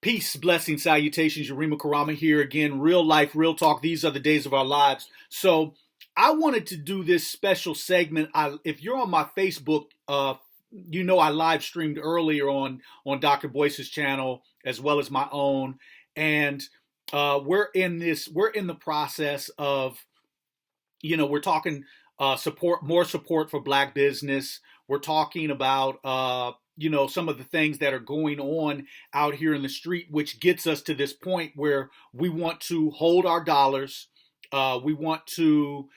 Peace, blessing, salutations. Yarima Karama here again. Real life, real talk. These are the days of our lives. So I wanted to do this special segment. If you're on my Facebook, I live streamed earlier on Dr Boyce's channel as well as my own, and we're in the process of we're talking more support for Black business. We're talking about some of the things that are going on out here in the street, which gets us to this point where we want to hold our dollars. We want to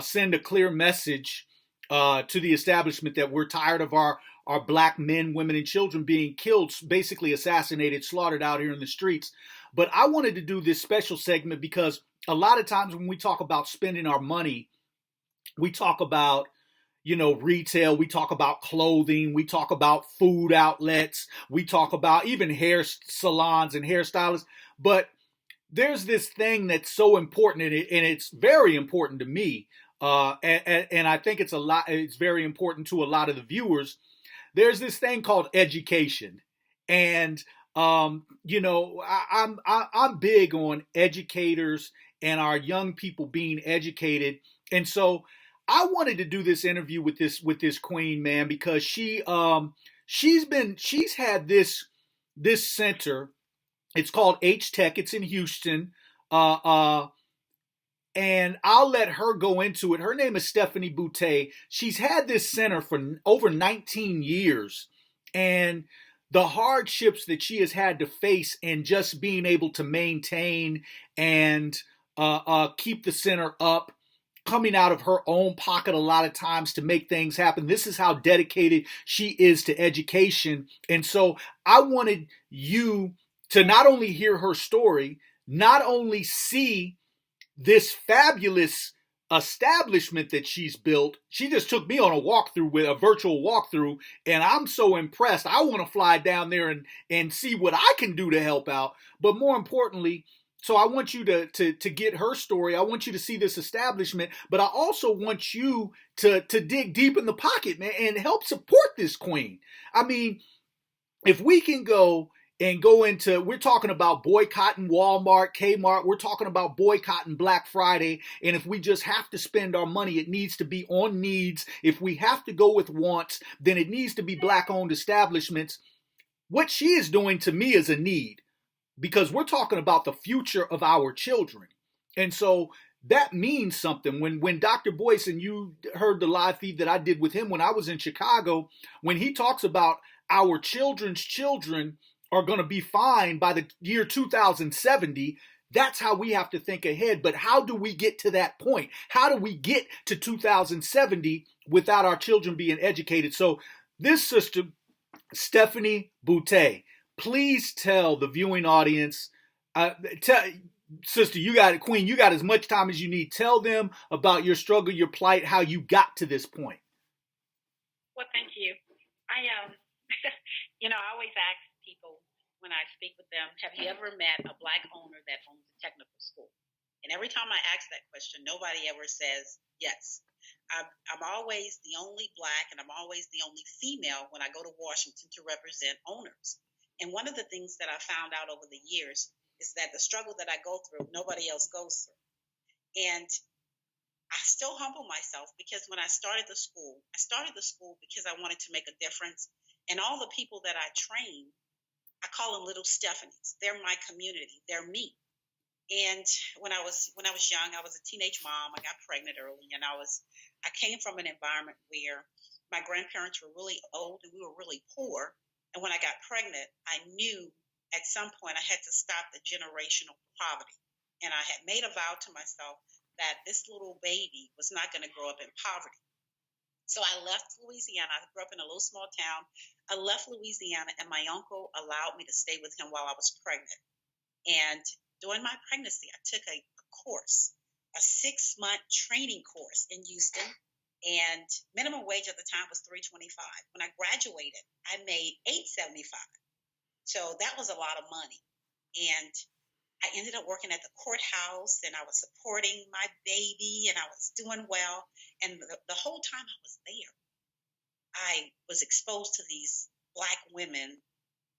send a clear message to the establishment that we're tired of our Black men, women, and children being killed, basically assassinated, slaughtered out here in the streets. But I wanted to do this special segment because a lot of times when we talk about spending our money, we talk about retail, we talk about clothing, we talk about food outlets, we talk about even hair salons and hairstylists. But there's this thing that's so important, and it's very important to me, and I think it's very important to a lot of the viewers. There's this thing called education, and I'm big on educators and our young people being educated, and so I wanted to do this interview with this queen, man, because she's had this center. It's called H Tech. It's in Houston. And I'll let her go into it. Her name is Stephanie Boutte. She's had this center for over 19 years. And the hardships that she has had to face in just being able to maintain and keep the center up, coming out of her own pocket a lot of times to make things happen. This is how dedicated she is to education. And so I wanted you to not only hear her story, not only see this fabulous establishment that she's built. She just took me on a virtual walkthrough, and I'm so impressed. I want to fly down there and see what I can do to help out. But more importantly, so I want you to get her story. I want you to see this establishment, but I also want you to dig deep in the pocket, man, and help support this queen. I mean, if we can go into, we're talking about boycotting Walmart, Kmart, we're talking about boycotting Black Friday, and if we just have to spend our money, it needs to be on needs. If we have to go with wants, then it needs to be Black-owned establishments. What she is doing to me is a need, because we're talking about the future of our children. And so that means something. When Dr. Boyce, and you heard the live feed that I did with him when I was in Chicago, when he talks about our children's children are going to be fine by the year 2070, that's how we have to think ahead. But how do we get to that point? How do we get to 2070 without our children being educated? So this sister, Stephanie Boutte, please tell the viewing audience, sister, you got it, queen, you got as much time as you need. Tell them about your struggle, your plight, how you got to this point. Well, thank you. I always ask people when I speak with them, have you ever met a Black owner that owns a technical school? And every time I ask that question, nobody ever says yes. I'm always the only Black, and I'm always the only female when I go to Washington to represent owners. And one of the things that I found out over the years is that the struggle that I go through, nobody else goes through. And I still humble myself, because when I started the school because I wanted to make a difference. And all the people that I train, I call them little Stephanies. They're my community. They're me. And when I was young, I was a teenage mom. I got pregnant early, and I came from an environment where my grandparents were really old and we were really poor. And when I got pregnant, I knew at some point I had to stop the generational poverty. And I had made a vow to myself that this little baby was not going to grow up in poverty. So I left Louisiana. I grew up in a little small town. I left Louisiana, and my uncle allowed me to stay with him while I was pregnant. And during my pregnancy, I took a course, a 6-month training course in Houston, and minimum wage at the time was $3.25. When I graduated, I made $8.75. So that was a lot of money. And I ended up working at the courthouse, and I was supporting my baby, and I was doing well. And the whole time I was there, I was exposed to these Black women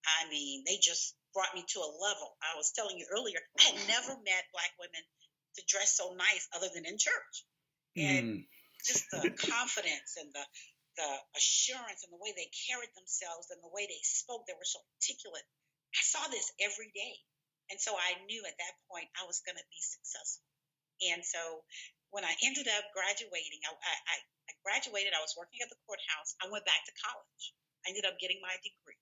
I mean, they just brought me to a level. I was telling you earlier, I had never met Black women to dress so nice other than in church. And just the confidence and the assurance and the way they carried themselves and the way they spoke, they were so articulate. I saw this every day. And so I knew at that point I was going to be successful. And so when I ended up graduating, I graduated. I was working at the courthouse. I went back to college. I ended up getting my degree.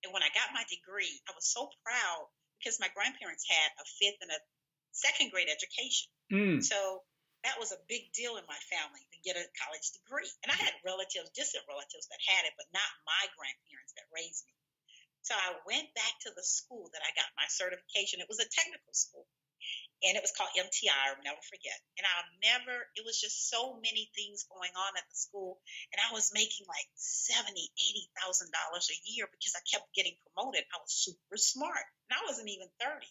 And when I got my degree, I was so proud because my grandparents had a fifth and a second grade education. So that was a big deal in my family to get a college degree. And I had relatives, distant relatives that had it, but not my grandparents that raised me. So I went back to the school that I got my certification. It was a technical school. And it was called MTI, I'll never forget. And it was just so many things going on at the school. And I was making like $70,000, $80,000 a year because I kept getting promoted. I was super smart. And I wasn't even 30.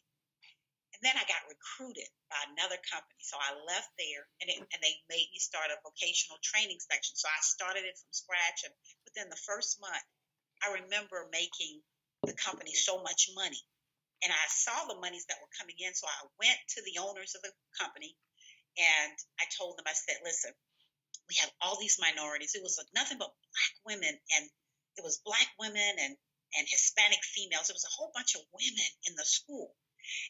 And then I got recruited by another company. So I left there and they made me start a vocational training section. So I started it from scratch. And within the first month, I remember making the company so much money. And I saw the monies that were coming in. So I went to the owners of the company and I told them, I said, listen, we have all these minorities. It was nothing but Black women, and it was Black women and Hispanic females. It was a whole bunch of women in the school.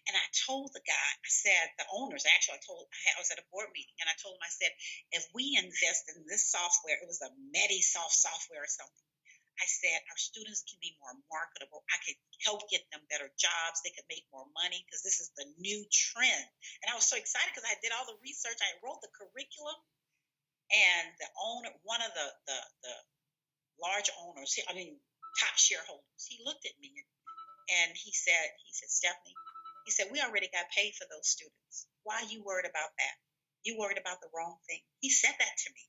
And I told the guy, I said, the owners, actually, I was at a board meeting and I told him, I said, if we invest in this software, it was a MediSoft software or something. I said, our students can be more marketable. I could help get them better jobs. They could make more money because this is the new trend. And I was so excited because I did all the research. I wrote the curriculum, and the owner, one of the large owners, top shareholders, he looked at me and he said, Stephanie, he said, we already got paid for those students. Why are you worried about that? You worried about the wrong thing. He said that to me.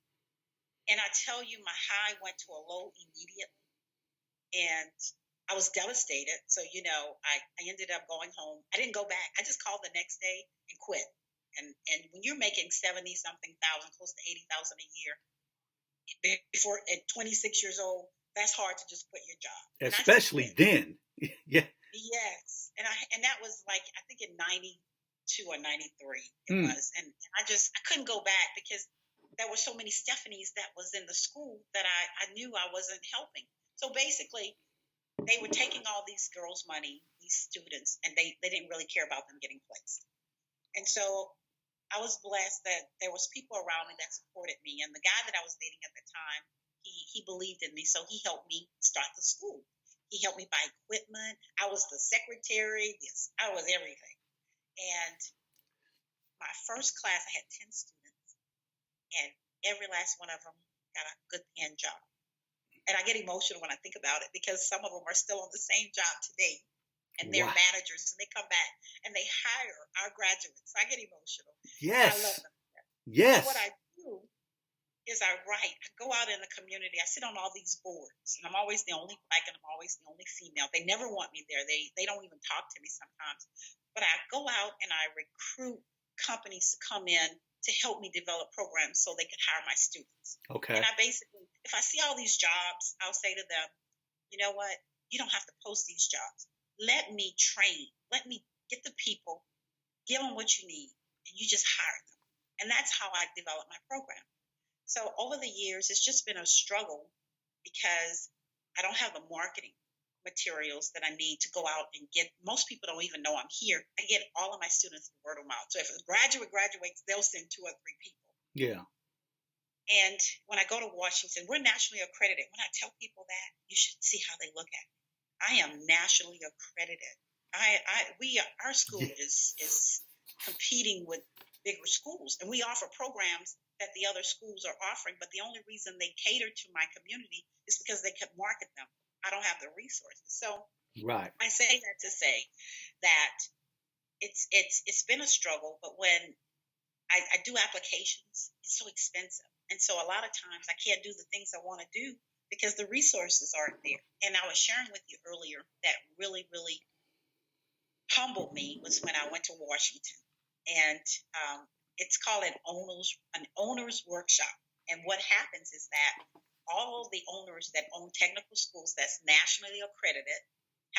And I tell you, my high went to a low immediately. And I was devastated. So, I ended up going home. I didn't go back. I just called the next day and quit. And when you're making 70-something thousand, close to 80,000 a year, before at 26 years old, that's hard to just quit your job. Especially then. Yeah. Yes. And that was like, I think in 92 or 93 it was. And I couldn't go back because there were so many Stephanies that was in the school that I knew I wasn't helping. So basically, they were taking all these girls' money, these students, and they didn't really care about them getting placed. And so I was blessed that there was people around me that supported me. And the guy that I was dating at the time, he believed in me, so he helped me start the school. He helped me buy equipment. I was the secretary. Yes, I was everything. And my first class, I had 10 students, and every last one of them got a good paying job. And I get emotional when I think about it because some of them are still on the same job today, and they're managers, and they come back and they hire our graduates. I get emotional. Yes. I love them. Yes. So what I do is I write. I go out in the community. I sit on all these boards, and I'm always the only Black and I'm always the only female. They never want me there. They don't even talk to me sometimes. But I go out and I recruit companies to come in to help me develop programs so they could hire my students. Okay. And I basically, if I see all these jobs, I'll say to them, you know what? You don't have to post these jobs. Let me train. Let me get the people, give them what you need, and you just hire them. And that's how I developed my program. So over the years, it's just been a struggle because I don't have the marketing materials that I need to go out and get. Most people don't even know I'm here. I get all of my students word of mouth. So if a graduate graduates, they'll send 2 or 3 people. Yeah. And when I go to Washington, we're nationally accredited. When I tell people that, you should see how they look at me. I am nationally accredited. Our school is competing with bigger schools, and we offer programs that the other schools are offering. But the only reason they cater to my community is because they could market them. I don't have the resources. So right. I say that to say that it's been a struggle, but when I do applications, it's so expensive. And so a lot of times I can't do the things I want to do because the resources aren't there. And I was sharing with you earlier that really, really humbled me was when I went to Washington. And it's called an owner's workshop. And what happens is that all the owners that own technical schools that's nationally accredited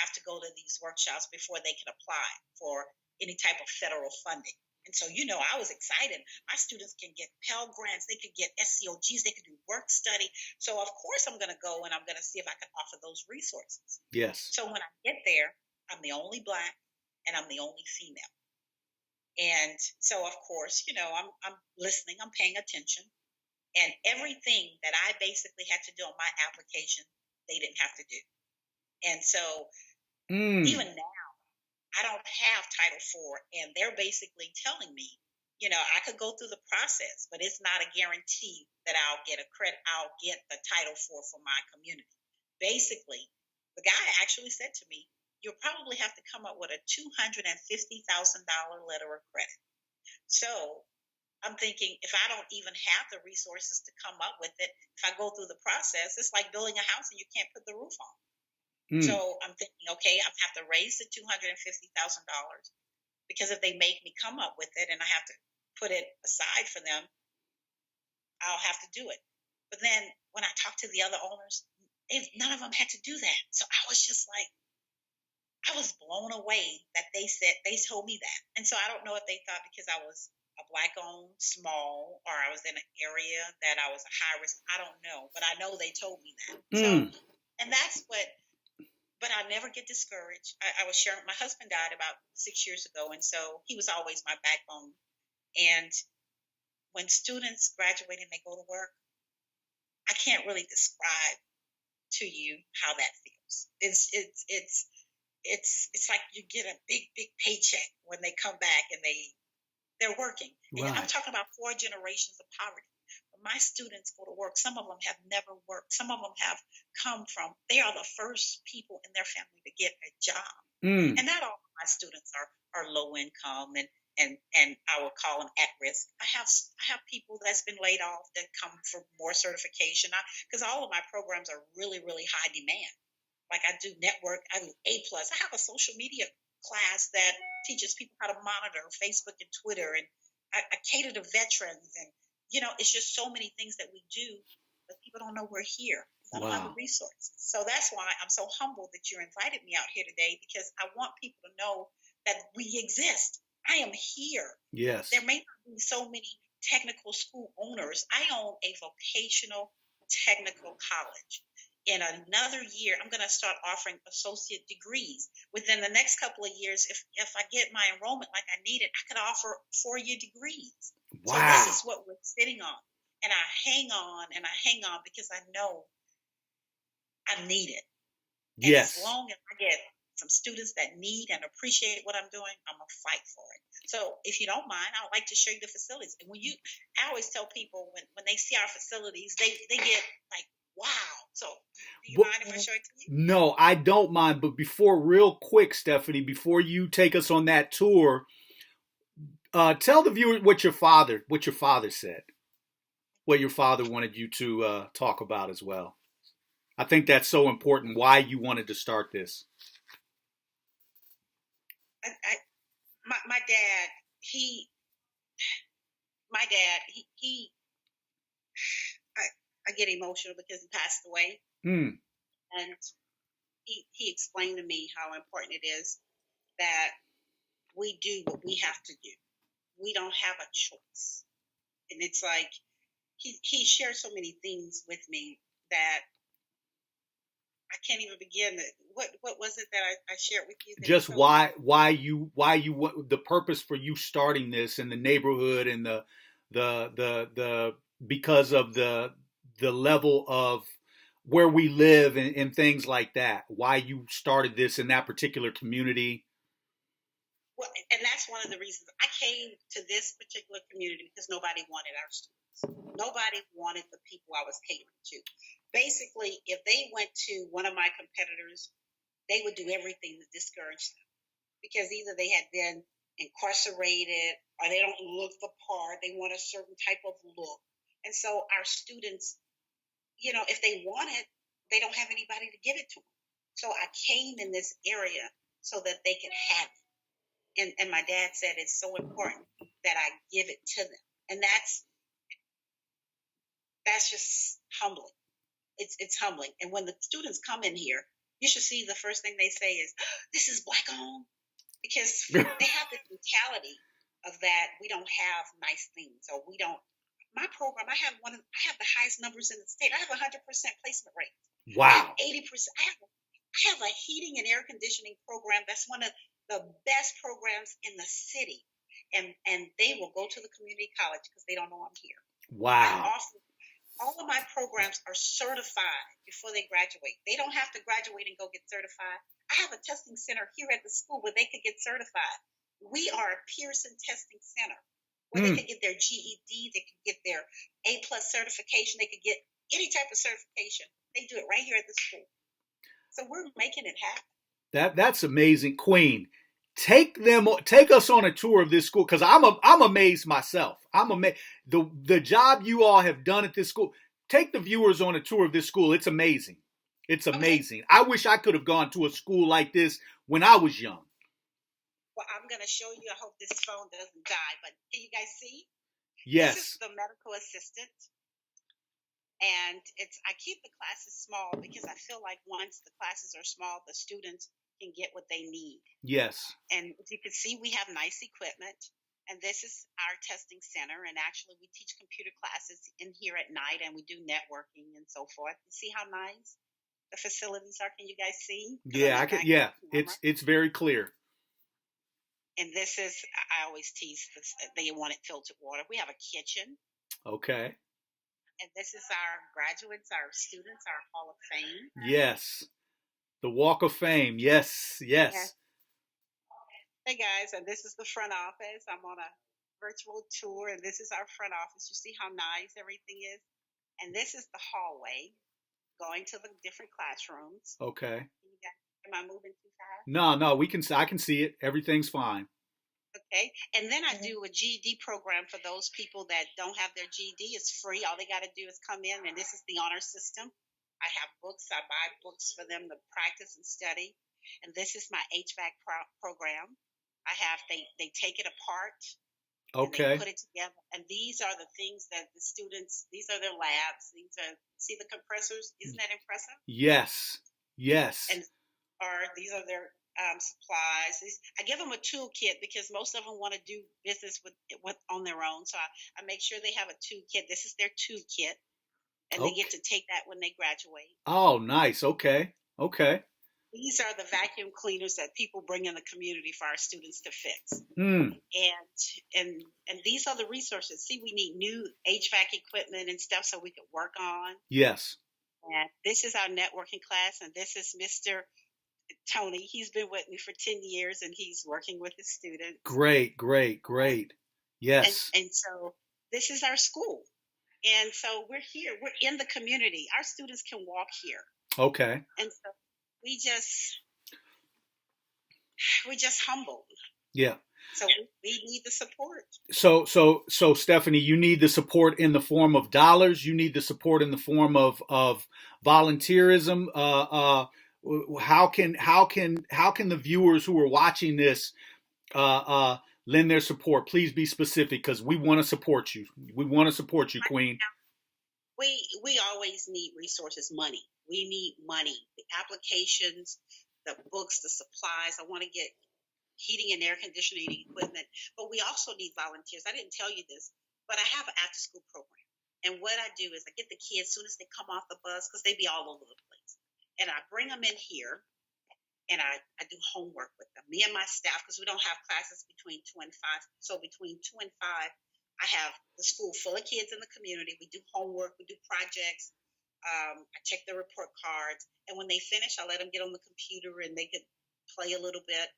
have to go to these workshops before they can apply for any type of federal funding. And so, I was excited. My students can get Pell Grants. They could get SCOGs. They could do work study. So, of course, I'm going to go and I'm going to see if I can offer those resources. Yes. So when I get there, I'm the only Black and I'm the only female. And so, of course, I'm listening. I'm paying attention. And everything that I basically had to do on my application, they didn't have to do. And so even now, I don't have Title IV, and they're basically telling me, I could go through the process, but it's not a guarantee that I'll get the Title IV for my community. Basically, the guy actually said to me, you'll probably have to come up with a $250,000 letter of credit. So I'm thinking, if I don't even have the resources to come up with it, if I go through the process, it's like building a house and you can't put the roof on. So I'm thinking, okay, I have to raise the $250,000 because if they make me come up with it and I have to put it aside for them, I'll have to do it. But then when I talked to the other owners, none of them had to do that. So I was just like, I was blown away that they told me that. And so I don't know if they thought because I was a Black-owned, small, or I was in an area that I was a high risk. I don't know, but I know they told me that. So, and that's what. But I never get discouraged. I was sharing, my husband died about 6 years ago, and so he was always my backbone. And when students graduate and they go to work, I can't really describe to you how that feels. It's like you get a big paycheck when they come back and they're working. Right. And I'm talking about 4 generations of poverty. My students go to work. Some of them have never worked. Some of them have they are the first people in their family to get a job. And not all of my students are low income and I would call them at risk. I have people that's been laid off that come for more certification because all of my programs are really, really high demand. Like I do network, I do A+. I have a social media class that teaches people how to monitor Facebook and Twitter, and I cater to veterans, and it's just so many things that we do, but people don't know we're here. I don't have the resources. So that's why I'm so humbled that you invited me out here today, because I want people to know that we exist. I am here. Yes. There may not be so many technical school owners. I own a vocational technical college. In another year, I'm going to start offering associate degrees. Within the next couple of years, if I get my enrollment like I need it, I could offer 4-year degrees. Wow. So this is what we're sitting on. And I hang on because I know I need it. And yes. As long as I get some students that need and appreciate what I'm doing, I'm going to fight for it. So if you don't mind, I would like to show you the facilities. And I always tell people when they see our facilities, they get like, wow. So do you mind if I show it to you? No, I don't mind. But real quick, Stephanie, before you take us on that tour, tell the viewer what your father said, what your father wanted you to talk about as well. I think that's so important, why you wanted to start this. My dad, I get emotional because he passed away. And he explained to me how important it is that we do what we have to do. We don't have a choice. And it's like he shared so many things with me that I can't even begin. What was it that I shared with you? Just why you the purpose for you starting this in the neighborhood, and the because of the level of where we live and things like that. Why you started this in that particular community. Well, and that's one of the reasons I came to this particular community, because nobody wanted our students. Nobody wanted the people I was catering to. Basically, if they went to one of my competitors, they would do everything to discourage them, because either they had been incarcerated or they don't look the part. They want a certain type of look. And so our students, if they want it, they don't have anybody to give it to them. So I came in this area so that they could have it. And my dad said it's so important that I give it to them. And that's just humbling. It's humbling. And when the students come in here, you should see the first thing they say is, "This is Black owned," because they have this mentality of that we don't have nice things, or we don't. My program, I have the highest numbers in the state. I have 100% placement rate. I have Wow. 80%. I have a heating and air conditioning program that's one of the best programs in the city, and they will go to the community college because they don't know I'm here. Wow. All of my programs are certified before they graduate. They don't have to graduate and go get certified. I have a testing center here at the school where they could get certified. We are a Pearson testing center where they could get their GED, they could get their A+ certification, they could get any type of certification. They do it right here at the school. So we're making it happen. That's amazing, Queen. Take us on a tour of this school, because I'm amazed myself. I'm amazed the job you all have done at this school. Take the viewers on a tour of this school. It's amazing. It's amazing. Okay. I wish I could have gone to a school like this when I was young. Well, I'm going to show you. I hope this phone doesn't die, but can you guys see? Yes. This is the medical assistant. And I keep the classes small because I feel like once the classes are small, the students can get what they need. Yes. And as you can see, we have nice equipment. And this is our testing center. And actually, we teach computer classes in here at night, and we do networking and so forth. You see how nice the facilities are? Can you guys see? Yeah, I can. Yeah, it's very clear. And this is, I always tease this, they wanted filtered water. We have a kitchen. Okay. And this is our graduates, our students, our Hall of Fame. Yes. The Walk of Fame. Yes. Hey guys, and this is the front office. I'm on a virtual tour, and this is our front office. You see how nice everything is? And this is the hallway going to the different classrooms. Okay. Am I moving too fast? No, I can see it. Everything's fine. Okay. And then I do a GED program for those people that don't have their GED. It's free. All they got to do is come in, and this is the honor system. I have books. I buy books for them to practice and study. And this is my HVAC program. They take it apart. Okay. And they put it together. And these are the things that the students, these are their labs. See the compressors? Isn't that impressive? Yes. And these are their supplies. I give them a toolkit because most of them want to do business with on their own. So I make sure they have a toolkit. This is their toolkit. And they get to take that when they graduate. Oh, nice. Okay. These are the vacuum cleaners that people bring in the community for our students to fix. And these are the resources. See, we need new HVAC equipment and stuff so we can work on. Yes. And this is our networking class, and this is Mr. Tony. He's been with me for 10 years, and he's working with his students. Great. Yes. And so this is our school. And so we're here. We're in the community. Our students can walk here. Okay. And so we're just humbled. Yeah. So we need the support. So Stephanie, you need the support in the form of dollars. You need the support in the form of volunteerism. How can the viewers who are watching this lend their support? Please be specific, because we want to support you. We want to support you, Queen. We always need resources, money. We need money, the applications, the books, the supplies. I want to get heating and air conditioning equipment, but we also need volunteers. I didn't tell you this, but I have an after-school program. And what I do is I get the kids as soon as they come off the bus, because they be all over the place. And I bring them in here, and I do homework with them, me and my staff, because we don't have classes between 2 and 5. So between 2 and 5, I have the school full of kids in the community. We do homework. We do projects. I check their report cards. And when they finish, I let them get on the computer and they could play a little bit.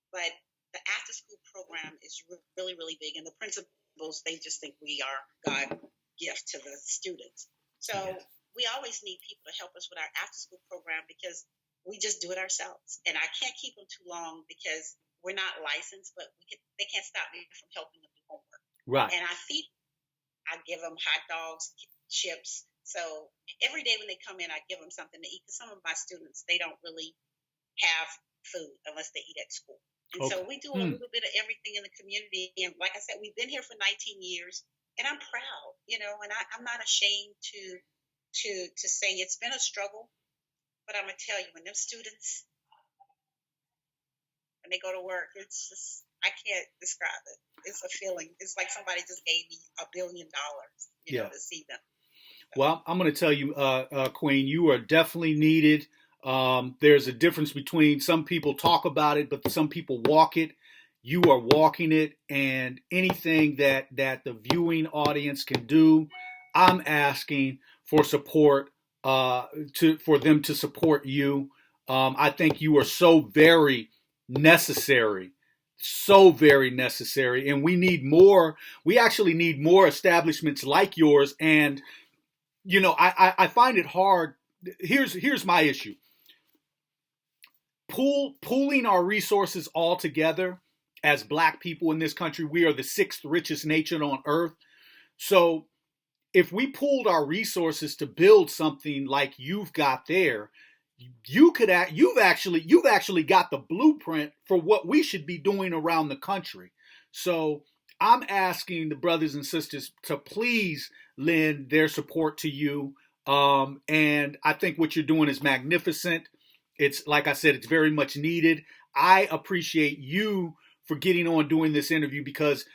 But the after-school program is really, really big. And the principals, they just think we are God's gift to the students. So we always need people to help us with our after-school program because we just do it ourselves. And I can't keep them too long because we're not licensed, but they can't stop me from helping them do homework. Right. And I give them hot dogs, chips. So every day when they come in, I give them something to eat, because some of my students, they don't really have food unless they eat at school. And so we do a little bit of everything in the community. And like I said, we've been here for 19 years, and I'm proud, and I'm not ashamed to say it's been a struggle, But I'm going to tell you, when them students, when they go to work, it's just, I can't describe it. It's a feeling. It's like somebody just gave me $1 billion, to see them. Well, I'm going to tell you, Queen, you are definitely needed. There's a difference between some people talk about it, but some people walk it. You are walking it, and anything that the viewing audience can do, I'm asking for support for them to support you. I think you are so very necessary, and we need more. We actually need more establishments like yours, and I find it hard. Here's my issue. Pooling our resources all together as black people in this country, we are the 6th richest nation on earth. So if we pooled our resources to build something like you've got there, you've actually got the blueprint for what we should be doing around the country. So I'm asking the brothers and sisters to please lend their support to you. And I think what you're doing is magnificent. It's, like I said, it's very much needed. I appreciate you for getting on doing this interview, because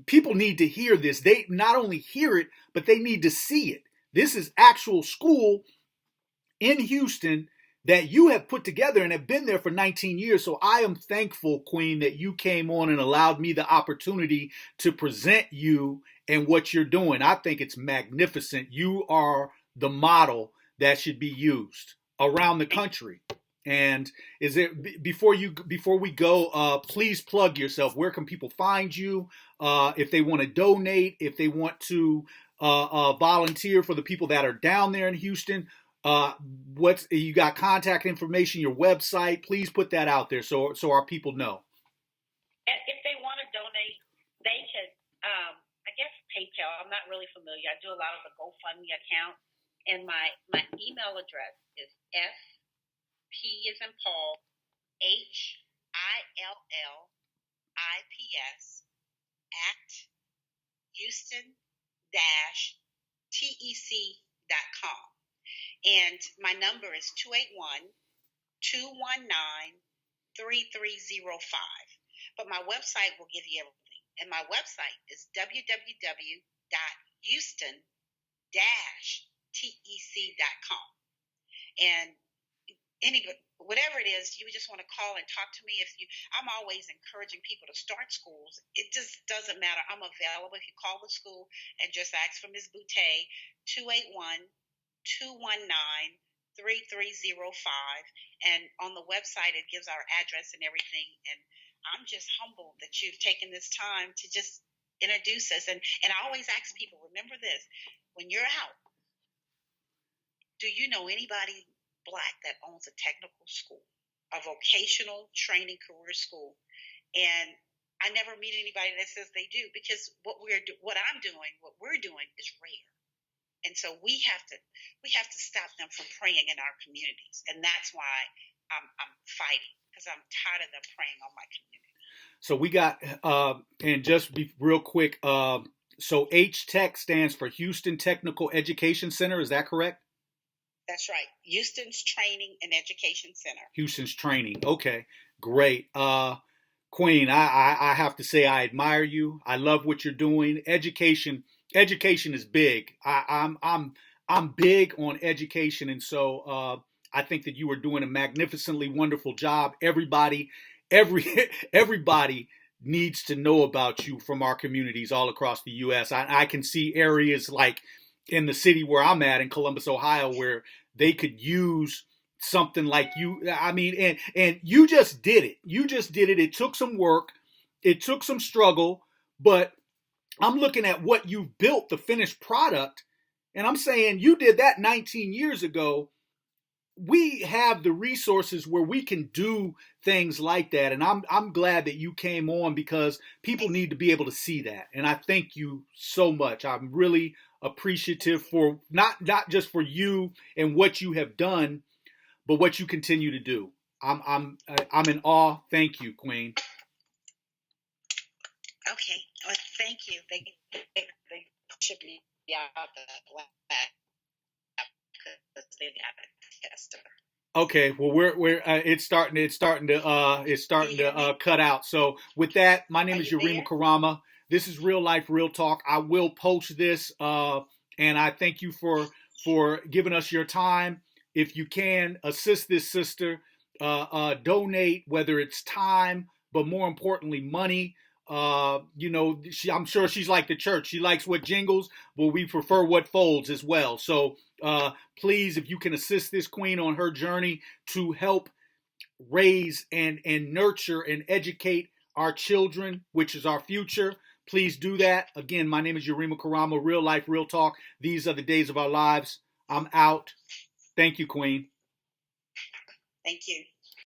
people need to hear this. They not only hear it, but they need to see it. This is actual school in Houston that you have put together and have been there for 19 years. So I am thankful, Queen, that you came on and allowed me the opportunity to present you and what you're doing. I think it's magnificent. You are the model that should be used around the country. And before we go, please plug yourself. Where can people find you? If they want to donate, if they want to volunteer for the people that are down there in Houston, you got contact information, your website. Please put that out there so our people know. If they want to donate, they can, I guess, PayPal. I'm not really familiar. I do a lot of the GoFundMe account, and my email address is P as in Paul, HILLIPS at Houston-TEC.com. And my number is 281-219-3305. But my website will give you everything. And my website is www.houston-tec.com. And whatever it is, you just want to call and talk to me. I'm always encouraging people to start schools. It just doesn't matter. I'm available. If you call the school and just ask for Ms. Boutte, 281-219-3305. And on the website, it gives our address and everything. And I'm just humbled that you've taken this time to just introduce us. And I always ask people, remember this, when you're out, do you know anybody Black that owns a technical school, a vocational training career school? And I never meet anybody that says they do, because what we're doing is rare. And so we have to stop them from preying in our communities. And that's why I'm fighting, because I'm tired of them preying on my community. So we got, and just be real quick, so H-Tech stands for Houston Technical Education Center. Is that correct? That's right. Houston's Training and Education Center. Houston's Training. Okay, great. Queen, I have to say I admire you. I love what you're doing. Education is big. I'm big on education, and so I think that you are doing a magnificently wonderful job. Everybody needs to know about you from our communities all across the U.S. I can see areas like in the city where I'm at in Columbus, Ohio, where they could use something like you. I mean, and you just did it. It took some work. It took some struggle, but I'm looking at what you've built, the finished product, and I'm saying you did that 19 years ago. We have the resources where we can do things like that, and I'm glad that you came on, because people need to be able to see that. And I thank you so much. I'm really appreciative for not just for you and what you have done, but what you continue to do. I'm in awe. Thank you, Queen. Okay. Well, thank you. They should be out the black because they got it. Manchester. Okay, well we're it's starting to cut out. So with that, my name Are is you Yarima there? Karama. This is Real Life Real Talk. I will post this, and I thank you for giving us your time. If you can assist this sister, donate, whether it's time, but more importantly, money. I'm sure she's like the church. She likes what jingles, but we prefer what folds as well. So please, if you can assist this queen on her journey to help raise and nurture and educate our children, which is our future, please do that. Again, my name is Yarima Karama, Real Life, Real Talk. These are the days of our lives. I'm out. Thank you, Queen. Thank you.